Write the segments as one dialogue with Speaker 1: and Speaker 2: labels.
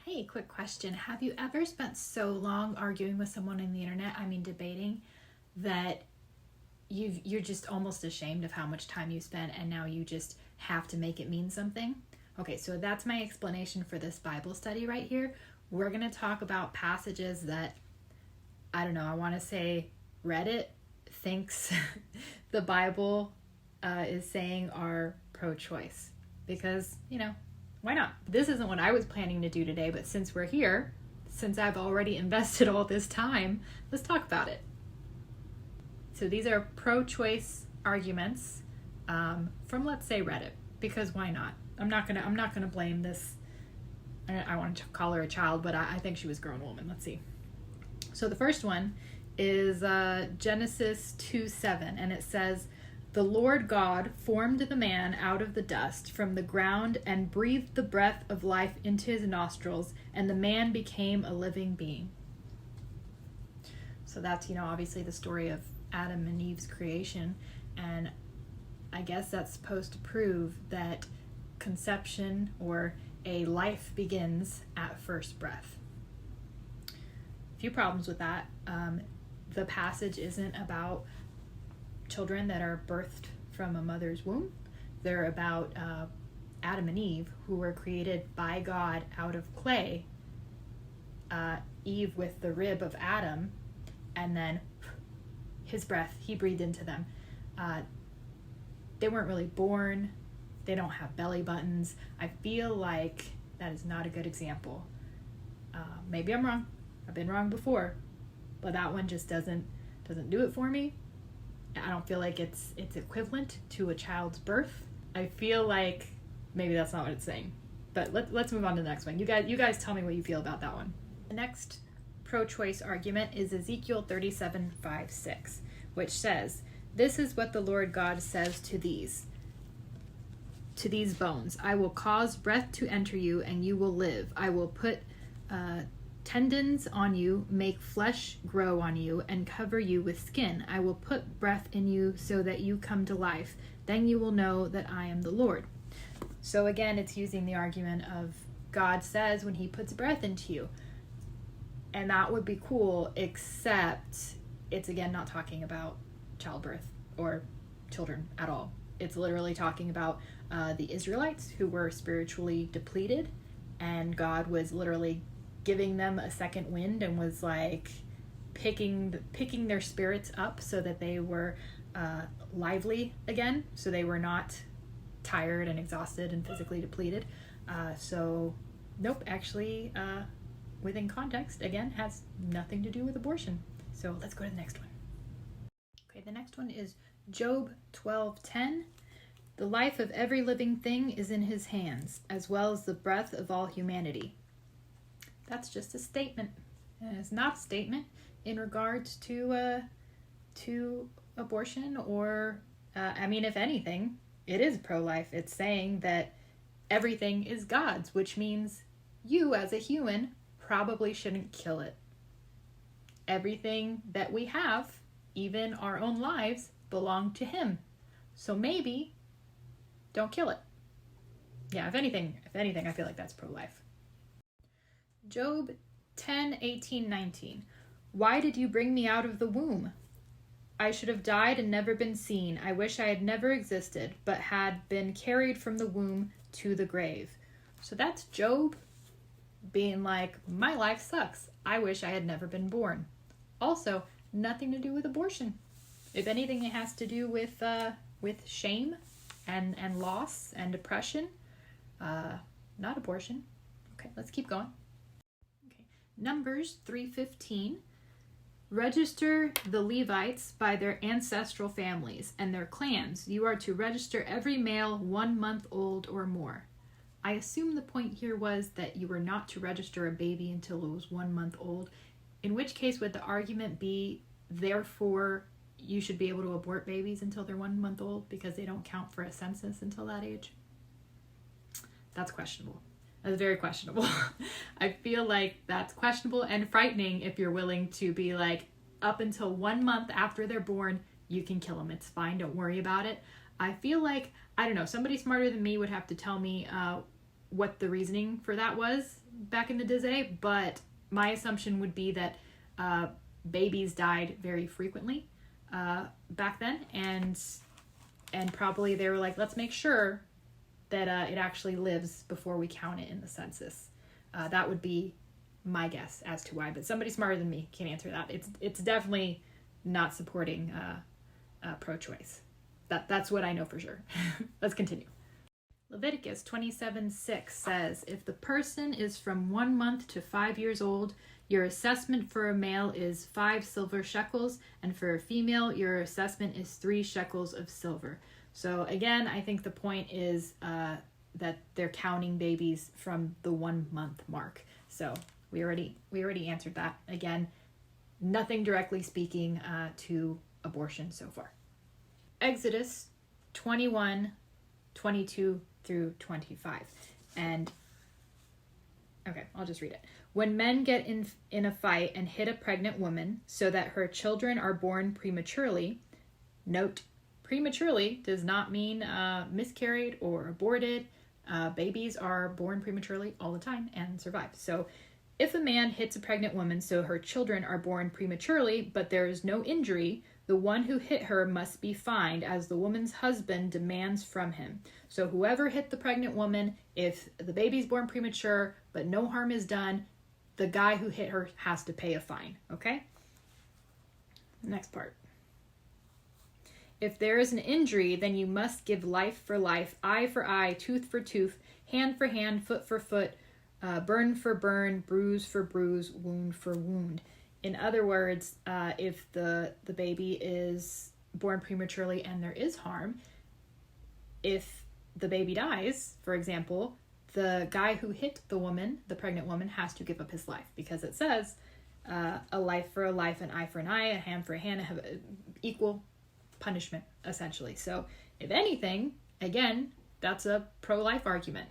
Speaker 1: Hey, quick question. Have you ever spent so long arguing with someone on the internet, debating, that you're just almost ashamed of how much time you spent and now you just have to make it mean something? Okay, so that's my explanation for this Bible study right here. We're going to talk about passages that, I want to say Reddit thinks the Bible is saying are pro-choice. Because, why not? This isn't what I was planning to do today, but since we're here, since I've already invested all this time, let's talk about it. So these are pro-choice arguments from, let's say, Reddit, because why not? I'm not gonna blame this. I want to call her a child, but I think she was a grown woman. Let's see. So the first one is Genesis 2:7, and it says, "The Lord God formed the man out of the dust from the ground and breathed the breath of life into his nostrils, and the man became a living being." So that's, obviously the story of Adam and Eve's creation. And I guess that's supposed to prove that conception or a life begins at first breath. A few problems with that. The passage isn't about children that are birthed from a mother's womb. They're about Adam and Eve, who were created by God out of clay. Eve with the rib of Adam, and then his breath, he breathed into them. They weren't really born. They don't have belly buttons. I feel like that is not a good example. Maybe I'm wrong. I've been wrong before, but that one just doesn't do it for me. I don't feel like it's equivalent to a child's birth. I feel like maybe that's not what it's saying. But let's move on to the next one. You guys tell me what you feel about that one. The next pro-choice argument is Ezekiel 37:5-6, which says, "This is what the Lord God says to these bones. I will cause breath to enter you, and you will live. I will put tendons on you, make flesh grow on you, and cover you with skin. I will put breath in you so that you come to life. Then you will know that I am the Lord." So again, it's using the argument of God says when he puts breath into you. And that would be cool, except it's again not talking about childbirth or children at all. It's literally talking about the Israelites who were spiritually depleted, and God was literally giving them a second wind and was like picking their spirits up so that they were lively again, so they were not tired and exhausted and physically depleted. So nope, actually within context, again, has nothing to do with abortion. So let's go to the next one. Okay, the next one is Job 12:10. "The life of every living thing is in his hands, as well as the breath of all humanity." That's just a statement. And it's not a statement in regards to abortion or, if anything, it is pro-life. It's saying that everything is God's, which means you as a human probably shouldn't kill it. Everything that we have, even our own lives, belong to him. So maybe don't kill it. Yeah, if anything, I feel like that's pro-life. Job 10:18-19. "Why did you bring me out of the womb? I should have died and never been seen. I wish I had never existed, but had been carried from the womb to the grave." So that's Job being like, my life sucks. I wish I had never been born. Also, nothing to do with abortion. If anything, it has to do with shame and loss and depression. Not abortion. Okay, let's keep going. Okay. Numbers 3:15. "Register the Levites by their ancestral families and their clans. You are to register every male 1 month old or more." I assume the point here was that you were not to register a baby until it was 1 month old, in which case would the argument be, therefore, you should be able to abort babies until they're 1 month old because they don't count for a census until that age? That's questionable. That's very questionable. I feel like that's questionable and frightening if you're willing to be like, up until 1 month after they're born, you can kill them. It's fine. Don't worry about it. I feel like, I don't know, somebody smarter than me would have to tell me what the reasoning for that was back in the day, but my assumption would be that babies died very frequently back then, and probably they were like, let's make sure that it actually lives before we count it in the census. That would be my guess as to why, but somebody smarter than me can answer that. It's definitely not supporting pro-choice. That's what I know for sure. Let's continue. Leviticus 27:6 says, if the person is from 1 month to 5 years old, your assessment for a male is 5 silver shekels, and for a female, your assessment is 3 shekels of silver. So again, I think the point is that they're counting babies from the 1 month mark. So we already answered that. Again, nothing directly speaking to abortion so far. Exodus 21:22 through 25. And okay, I'll just read it. When men get in a fight and hit a pregnant woman so that her children are born prematurely, note, prematurely does not mean miscarried or aborted. Babies are born prematurely all the time and survive. So if a man hits a pregnant woman so her children are born prematurely, but there is no injury, the one who hit her must be fined, as the woman's husband demands from him. So whoever hit the pregnant woman, if the baby's born premature, but no harm is done, the guy who hit her has to pay a fine, okay? Next part. If there is an injury, then you must give life for life, eye for eye, tooth for tooth, hand for hand, foot for foot, burn for burn, bruise for bruise, wound for wound. In other words, if the baby is born prematurely and there is harm, if the baby dies, for example, the guy who hit the woman, the pregnant woman, has to give up his life, because it says a life for a life, an eye for an eye, a hand for a hand, have equal punishment, essentially. So if anything, again, that's a pro-life argument.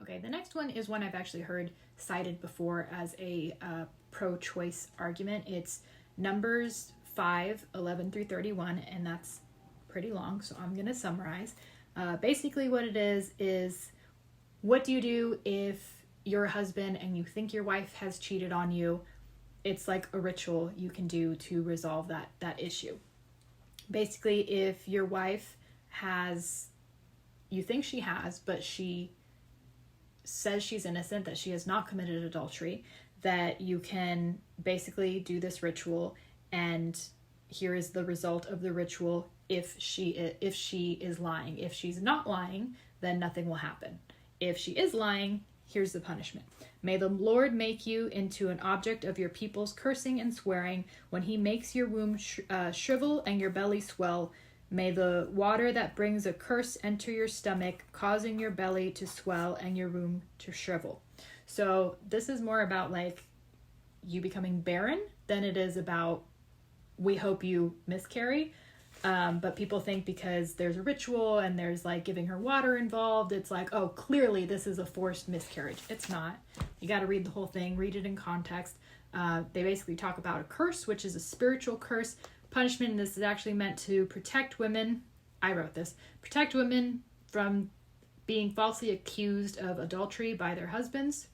Speaker 1: Okay, the next one is one I've actually heard cited before as a pro-choice argument. It's Numbers 5:11 through 31, and that's pretty long, so I'm going to summarize. Basically what it is what do you do if you're a husband and you think your wife has cheated on you? It's like a ritual you can do to resolve that issue. Basically, if your wife you think she has, but she says she's innocent, that she has not committed adultery, that you can basically do this ritual, and here is the result of the ritual if she is lying. If she's not lying, then nothing will happen. If she is lying, here's the punishment. May the Lord make you into an object of your people's cursing and swearing when he makes your womb shrivel and your belly swell. May the water that brings a curse enter your stomach, causing your belly to swell and your womb to shrivel. So this is more about like you becoming barren than it is about we hope you miscarry. But people think because there's a ritual and there's like giving her water involved, it's like, oh, clearly this is a forced miscarriage. It's not. You got to read the whole thing, read it in context. They basically talk about a curse, which is a spiritual curse. Punishment, and this is actually meant to protect women. I wrote this. Protect women from being falsely accused of adultery by their husbands.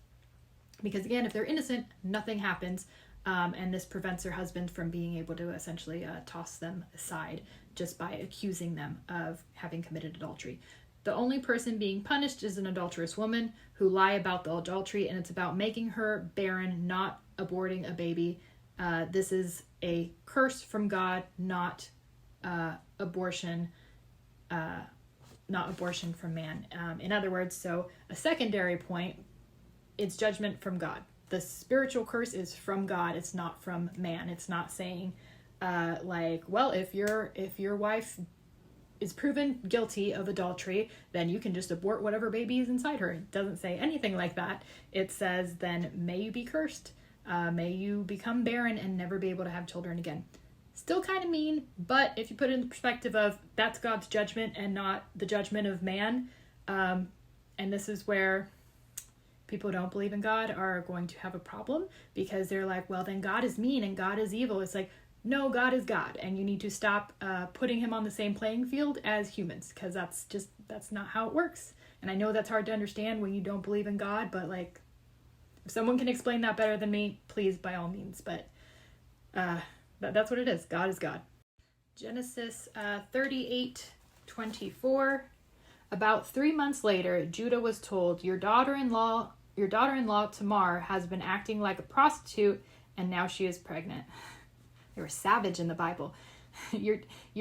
Speaker 1: Because again, if they're innocent, nothing happens. And this prevents their husband from being able to essentially toss them aside just by accusing them of having committed adultery. The only person being punished is an adulterous woman who lie about the adultery, and it's about making her barren, not aborting a baby. This is a curse from God, not abortion from man. In other words, so a secondary point, it's judgment from God. The spiritual curse is from God. It's not from man. It's not saying well, if your wife is proven guilty of adultery, then you can just abort whatever baby is inside her. It doesn't say anything like that. It says, then may you be cursed. May you become barren and never be able to have children again. Still kind of mean, but if you put it in the perspective of that's God's judgment and not the judgment of man, and this is where people who don't believe in God are going to have a problem, because they're like, well, then God is mean and God is evil. It's like, no, God is God, and you need to stop putting him on the same playing field as humans, because that's not how it works. And I know that's hard to understand when you don't believe in God, but like, if someone can explain that better than me, please, by all means. But that's what it is. God is God. Genesis 38:24. About 3 months later, Judah was told, your daughter-in-law Tamar has been acting like a prostitute, and now she is pregnant. They were savage in the Bible. Your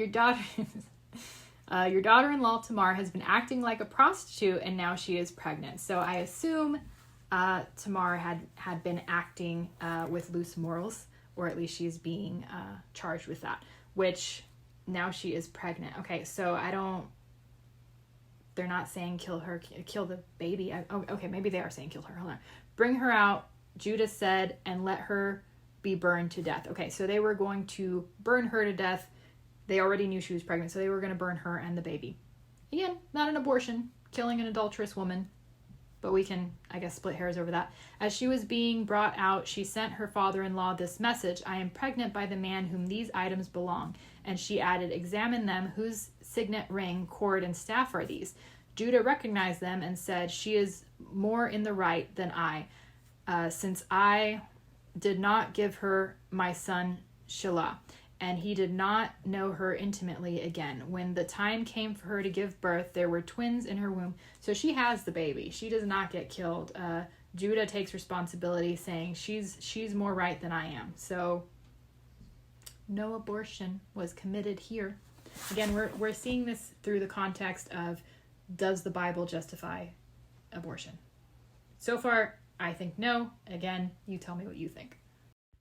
Speaker 1: daughter-in-law Tamar has been acting like a prostitute, and now she is pregnant. So I assume Tamar had been acting with loose morals, or at least she's being charged with that, which now she is pregnant. Okay, so they're not saying kill her, kill the baby. Okay, maybe they are saying kill her. Hold on. Bring her out, Judah said, and let her be burned to death. Okay, so they were going to burn her to death. They already knew she was pregnant, so they were going to burn her and the baby. Again, not an abortion, killing an adulterous woman, but we can, I guess, split hairs over that. As she was being brought out, she sent her father-in-law this message, I am pregnant by the man whom these items belong. And she added, examine them, whose signet ring, cord, and staff are these? Judah recognized them and said, she is more in the right than I, since I did not give her my son Shelah, and he did not know her intimately again. When the time came for her to give birth, there were twins in her womb. So she has the baby. She does not get killed. Judah takes responsibility, saying she's more right than I am. So no abortion was committed here. Again, we're seeing this through the context of, does the Bible justify abortion? So far, I think no. Again, you tell me what you think.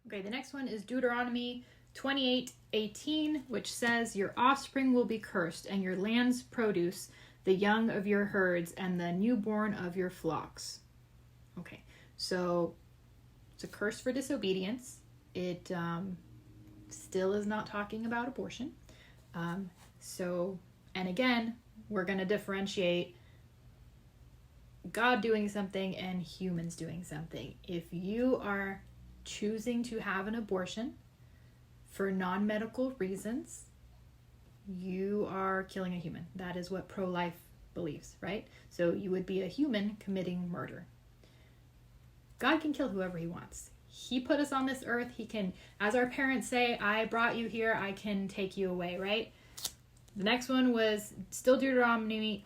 Speaker 1: Okay, the next one is Deuteronomy 28:18, which says, your offspring will be cursed, and your land's produce, the young of your herds, and the newborn of your flocks. Okay, so it's a curse for disobedience. It still is not talking about abortion. And again, we're going to differentiate God doing something and humans doing something. If you are choosing to have an abortion for non-medical reasons, you are killing a human. That is what pro-life believes, right? So you would be a human committing murder. God can kill whoever he wants. He put us on this earth. He can, as our parents say, I brought you here, I can take you away, right? The next one was still Deuteronomy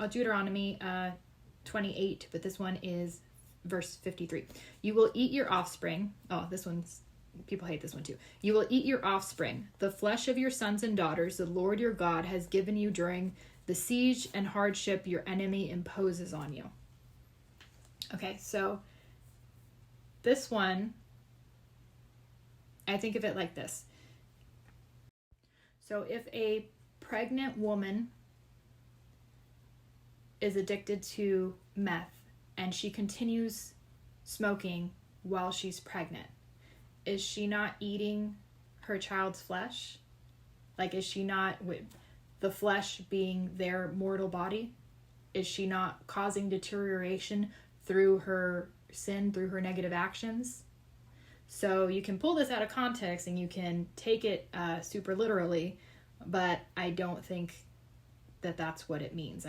Speaker 1: 28, but this one is verse 53. You will eat your offspring. Oh, this one's, people hate this one too. You will eat your offspring, the flesh of your sons and daughters, the Lord your God has given you during the siege and hardship your enemy imposes on you. Okay, so this one, I think of it like this. So if a pregnant woman is addicted to meth and she continues smoking while she's pregnant, is she not eating her child's flesh? Like, is she not, with the flesh being their mortal body, is she not causing deterioration through her sin, through her negative actions? So you can pull this out of context and you can take it super literally, but I don't think that that's what it means.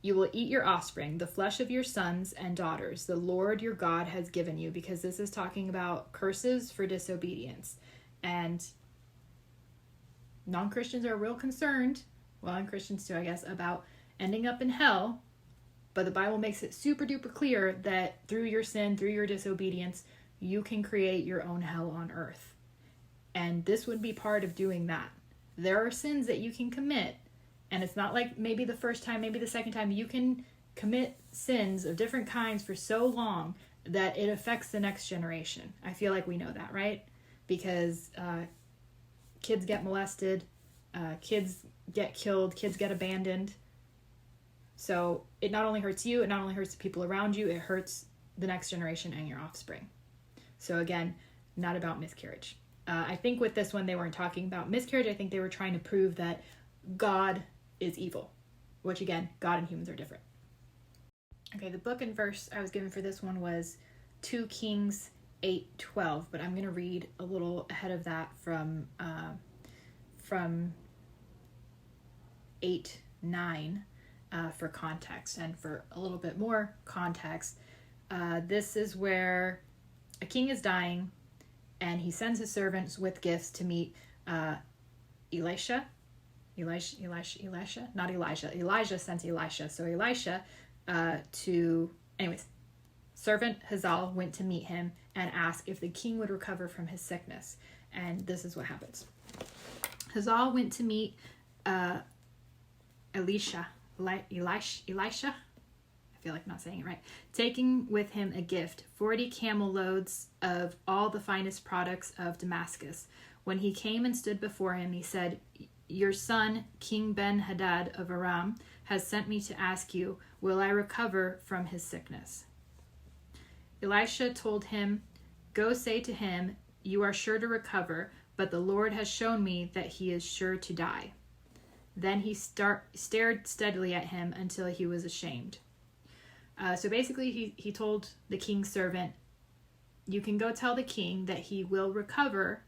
Speaker 1: You will eat your offspring, the flesh of your sons and daughters, the Lord your God has given you, because this is talking about curses for disobedience. And non-Christians are real concerned, well, and Christians too, I guess, about ending up in hell. But the Bible makes it super duper clear that through your sin, through your disobedience, you can create your own hell on earth. And this would be part of doing that. There are sins that you can commit, and it's not like maybe the first time, maybe the second time. You can commit sins of different kinds for so long that it affects the next generation. I feel like we know that, right? Because kids get molested, kids get killed, kids get abandoned. So it not only hurts you, it not only hurts the people around you, it hurts the next generation and your offspring. So again, not about miscarriage. I think with this one, they weren't talking about miscarriage. I think they were trying to prove that God is evil, which again, God and humans are different. Okay, the book and verse I was given for this one was 2 Kings 8:12, but I'm going to read a little ahead of that from 8:9. for context. And for a little bit more context, this is where a king is dying, and he sends his servants with gifts to meet Elijah, not Elijah. Elijah sent Elisha. So Elisha servant Hazael went to meet him and ask if the king would recover from his sickness. And this is what happens. Hazael went to meet Elisha. I feel like I'm not saying it right. Taking with him a gift, 40 camel loads of all the finest products of Damascus. When he came and stood before him, he said, "Your son, King Ben-Hadad of Aram, has sent me to ask you, will I recover from his sickness?" Elisha told him, "Go say to him, you are sure to recover, but the Lord has shown me that he is sure to die." Then he stared steadily at him until he was ashamed. So basically he told the king's servant, you can go tell the king that he will recover,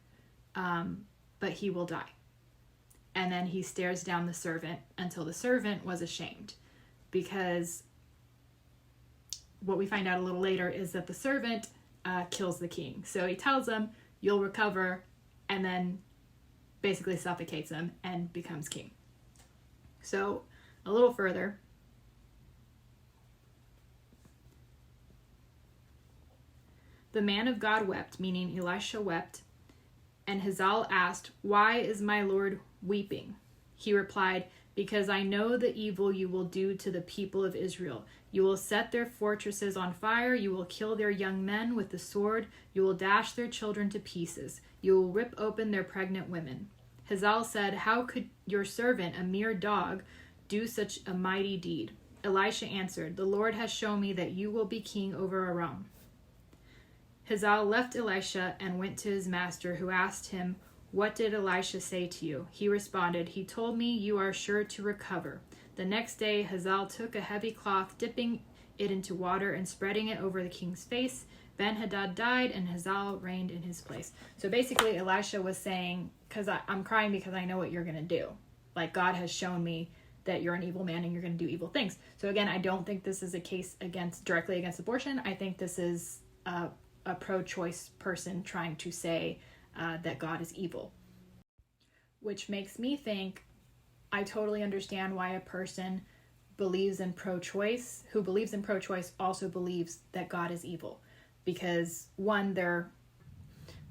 Speaker 1: but he will die. And then he stares down the servant until the servant was ashamed, because what we find out a little later is that the servant kills the king. So he tells him, you'll recover, and then basically suffocates him and becomes king. So a little further, the man of God wept, meaning Elisha wept, and Hazael asked, "Why is my Lord weeping?" He replied, "Because I know the evil you will do to the people of Israel. You will set their fortresses on fire, you will kill their young men with the sword, you will dash their children to pieces, you will rip open their pregnant women." Hazael said, "How could your servant, a mere dog, do such a mighty deed?" Elisha answered, "The Lord has shown me that you will be king over Aram." Hazael left Elisha and went to his master, who asked him, "What did Elisha say to you?" He responded, "He told me you are sure to recover." The next day, Hazael took a heavy cloth, dipping it into water and spreading it over the king's face. Ben-Hadad died, and Hazael reigned in his place. So basically, Elisha was saying, because I'm crying because I know what you're going to do. Like, God has shown me that you're an evil man and you're going to do evil things. So again, I don't think this is a case directly against abortion. I think this is a pro-choice person trying to say that God is evil. Which makes me think, I totally understand why a person who believes in pro-choice also believes that God is evil. Because one, they're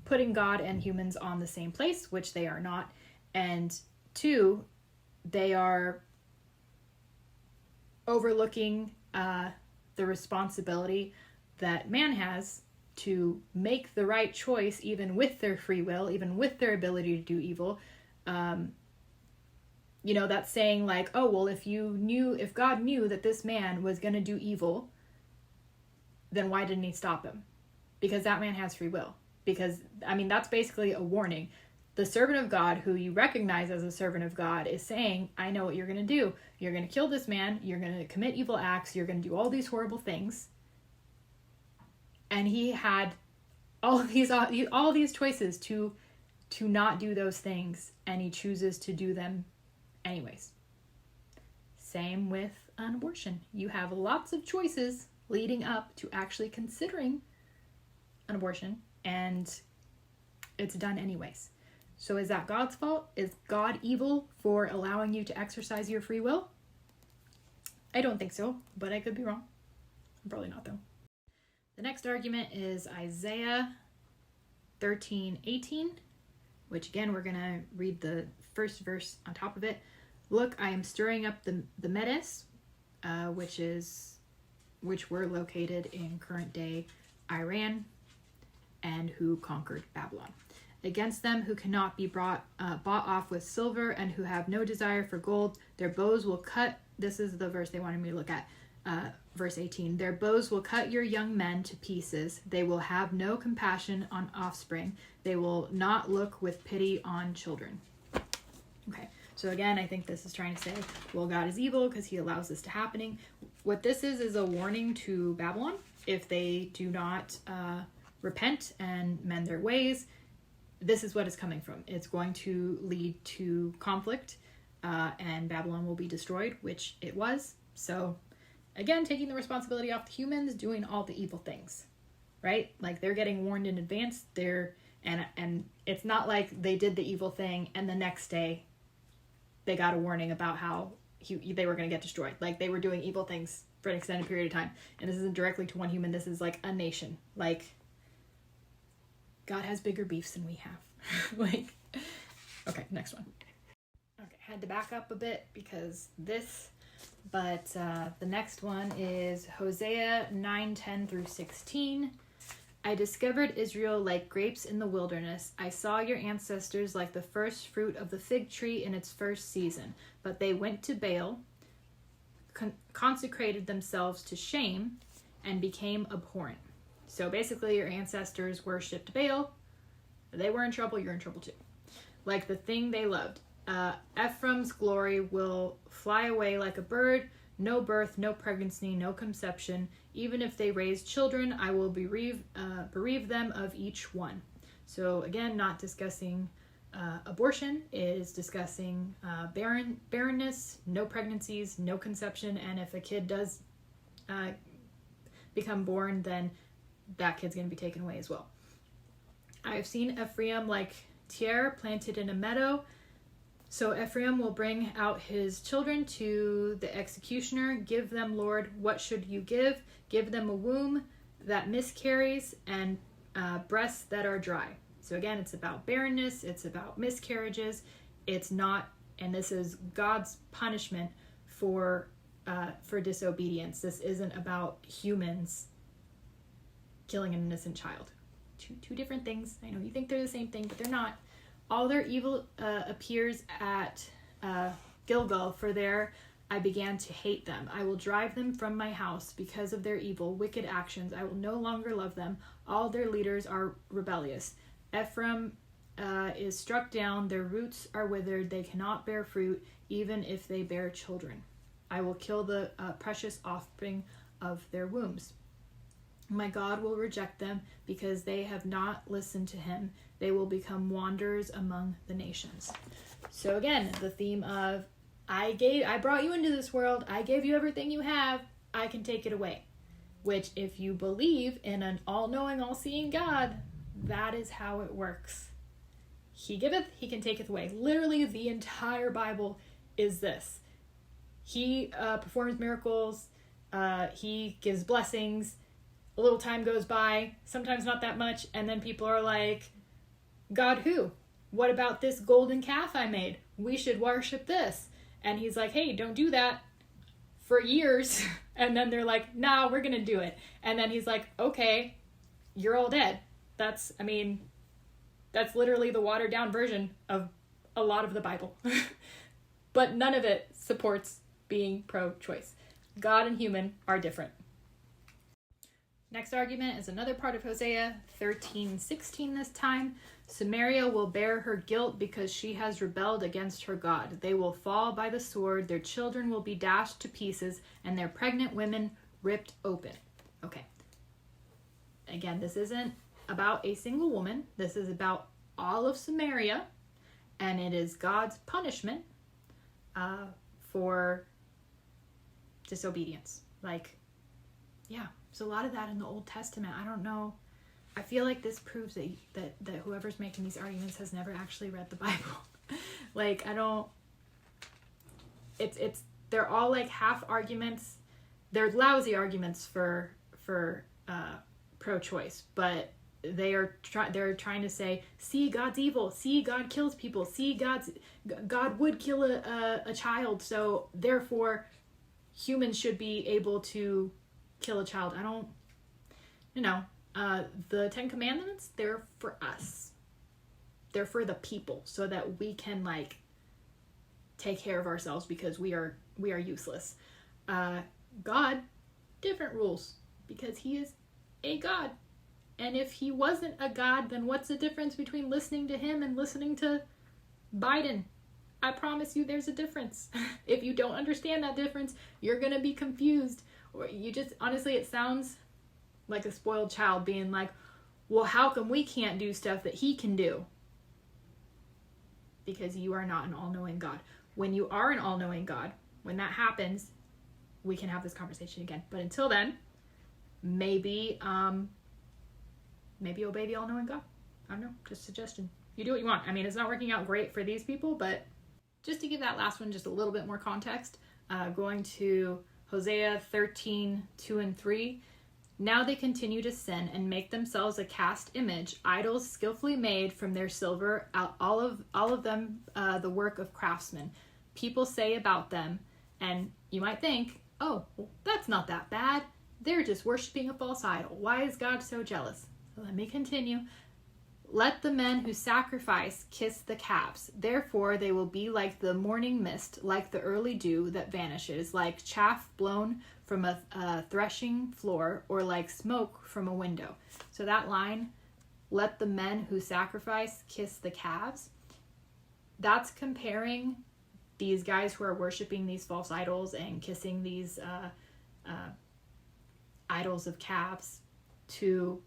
Speaker 1: putting God and humans on the same place, which they are not. And two, they are overlooking the responsibility that man has to make the right choice, even with their free will, even with their ability to do evil. That's saying like, oh, well, if God knew that this man was going to do evil, then why didn't he stop him? Because that man has free will. Because, that's basically a warning. The servant of God, who you recognize as a servant of God, is saying, I know what you're going to do. You're going to kill this man. You're going to commit evil acts. You're going to do all these horrible things. And he had all these choices to not do those things, and he chooses to do them anyways. Same with an abortion. You have lots of choices leading up to actually considering an abortion, and it's done anyways. So is that God's fault? Is God evil for allowing you to exercise your free will? I don't think so, but I could be wrong. I'm probably not, though. The next argument is Isaiah 13:18, which again, we're going to read the first verse on top of it. "Look, I am stirring up the Medes, which were located in current day Iran, and who conquered Babylon. Against them who cannot be bought off with silver, and who have no desire for gold, their bows will cut," this is the verse they wanted me to look at, verse 18, "Their bows will cut your young men to pieces. They will have no compassion on offspring. They will not look with pity on children." Okay, so again, I think this is trying to say, well, God is evil because he allows this to happen. What this is a warning to Babylon. If they do not repent and mend their ways, this is what it's coming from. It's going to lead to conflict, and Babylon will be destroyed, which it was. So again, taking the responsibility off the humans doing all the evil things, right? Like they're getting warned in advance. And it's not like they did the evil thing and the next day they got a warning about how they were going to get destroyed. Like they were doing evil things for an extended period of time. And this isn't directly to one human. This is like a nation. Like God has bigger beefs than we have. Like, okay, next one. Okay, had to back up a bit because but the next one is Hosea 9:10 through 16. I discovered Israel like grapes in the wilderness. I saw your ancestors like the first fruit of the fig tree in its first season. But they went to Baal, consecrated themselves to shame, and became abhorrent. So basically your ancestors worshipped Baal. They were in trouble, you're in trouble too. Like the thing they loved. Ephraim's glory will fly away like a bird. No birth, no pregnancy, no conception. Even if they raise children, I will bereave them of each one. So again, not discussing abortion, is discussing barrenness, no pregnancies, no conception, and if a kid does become born, then that kid's going to be taken away as well. I have seen Ephraim like Tyre planted in a meadow. So Ephraim will bring out his children to the executioner. Give them, Lord, what should you give? Give them a womb that miscarries and breasts that are dry. So again, it's about barrenness. It's about miscarriages. It's not, and this is God's punishment for disobedience. This isn't about humans killing an innocent child. Two different things. I know you think they're the same thing, but they're not. All their evil appears at Gilgal, for there I began to hate them. I will drive them from my house because of their evil, wicked actions. I will no longer love them. All their leaders are rebellious. Ephraim is struck down. Their roots are withered. They cannot bear fruit, even if they bear children. I will kill the precious offspring of their wombs. My God will reject them because they have not listened to him. They will become wanderers among the nations. So again, the theme of I brought you into this world. I gave you everything you have. I can take it away. Which, if you believe in an all-knowing, all-seeing God, that is how it works. He giveth, he can taketh away. Literally, the entire Bible is this. He performs miracles. He gives blessings. A little time goes by, sometimes not that much, and then people are like, God who? What about this golden calf I made? We should worship this. And he's like, hey, don't do that, for years. And then they're like, nah, we're gonna do it. And then he's like, okay, you're all dead. That's literally the watered down version of a lot of the Bible. But none of it supports being pro-choice. God and human are different. Next argument is another part of Hosea 13:16 this time. Samaria will bear her guilt because she has rebelled against her God. They will fall by the sword, their children will be dashed to pieces, and their pregnant women ripped open. Okay. Again, this isn't about a single woman. This is about all of Samaria, and it is God's punishment for disobedience. Like, yeah. There's a lot of that in the Old Testament. I don't know. I feel like this proves that whoever's making these arguments has never actually read the Bible. Like, they're all like half arguments. They're lousy arguments for pro-choice, but they're trying to say, see, God's evil. See, God kills people. See, God would kill a child. So therefore, humans should be able to kill a child. The 10 Commandments, they're for us. They're for the people so that we can like take care of ourselves because we are useless. God, different rules because he is a God. And if he wasn't a God, then what's the difference between listening to him and listening to Biden? I promise you there's a difference. If you don't understand that difference, you're going to be confused. Or you just, honestly, it sounds like a spoiled child being like, well, how come we can't do stuff that he can do? Because you are not an all-knowing God. When you are an all-knowing God, when that happens, we can have this conversation again. But until then, maybe obey the all-knowing God. I don't know, just a suggestion. You do what you want. I mean, it's not working out great for these people, but just to give that last one just a little bit more context, going to Hosea 13:2-3. Now they continue to sin and make themselves a cast image, idols skillfully made from their silver, all of them the work of craftsmen. People say about them, and you might think, oh, well, that's not that bad. They're just worshiping a false idol. Why is God so jealous? Let me continue. Let the men who sacrifice kiss the calves. Therefore they will be like the morning mist, like the early dew that vanishes, like chaff blown from a threshing floor, or like smoke from a window. So that line, let the men who sacrifice kiss the calves, that's comparing these guys who are worshiping these false idols and kissing these idols of calves to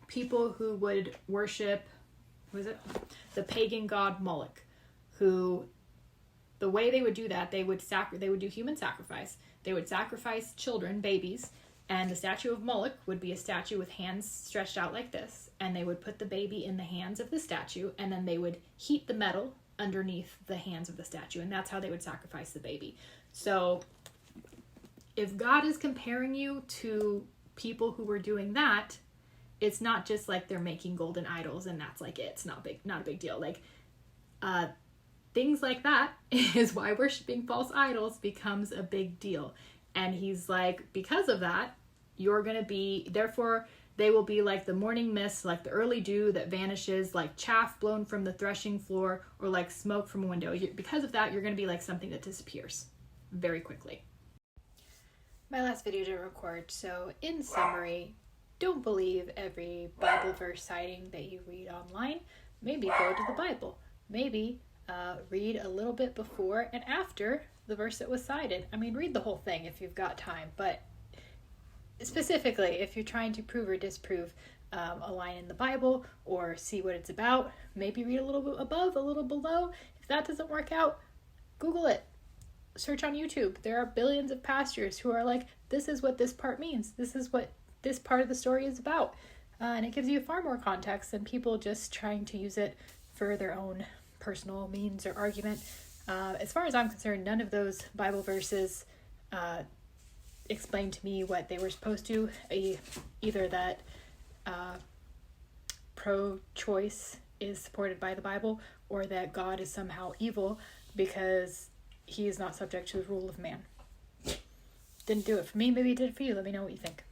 Speaker 1: people who would worship, the pagan god Moloch, who, the way they would do that, they would do human sacrifice. They would sacrifice children, babies, and the statue of Moloch would be a statue with hands stretched out like this, and they would put the baby in the hands of the statue, and then they would heat the metal underneath the hands of the statue, and that's how they would sacrifice the baby. So if God is comparing you to people who were doing that, it's not just like they're making golden idols and that's like it. It's not a big deal. Like things like that is why worshiping false idols becomes a big deal. And he's like, because of that, you're going to be, therefore they will be like the morning mist, like the early dew that vanishes, like chaff blown from the threshing floor, or like smoke from a window. Because of that, you're going to be like something that disappears very quickly. My last video to record. So in summary, don't believe every Bible verse citing that you read online. Maybe go to the Bible. Maybe read a little bit before and after the verse that was cited. I mean, read the whole thing if you've got time, but specifically if you're trying to prove or disprove a line in the Bible or see what it's about, maybe read a little bit above, a little below. If that doesn't work out, Google it. Search on YouTube. There are billions of pastors who are like, this is what this part means. This is what this part of the story is about. And it gives you far more context than people just trying to use it for their own personal means or argument. As far as I'm concerned, none of those Bible verses explain to me what they were supposed to. Either that pro-choice is supported by the Bible, or that God is somehow evil because he is not subject to the rule of man. Didn't do it for me. Maybe it did for you. Let me know what you think.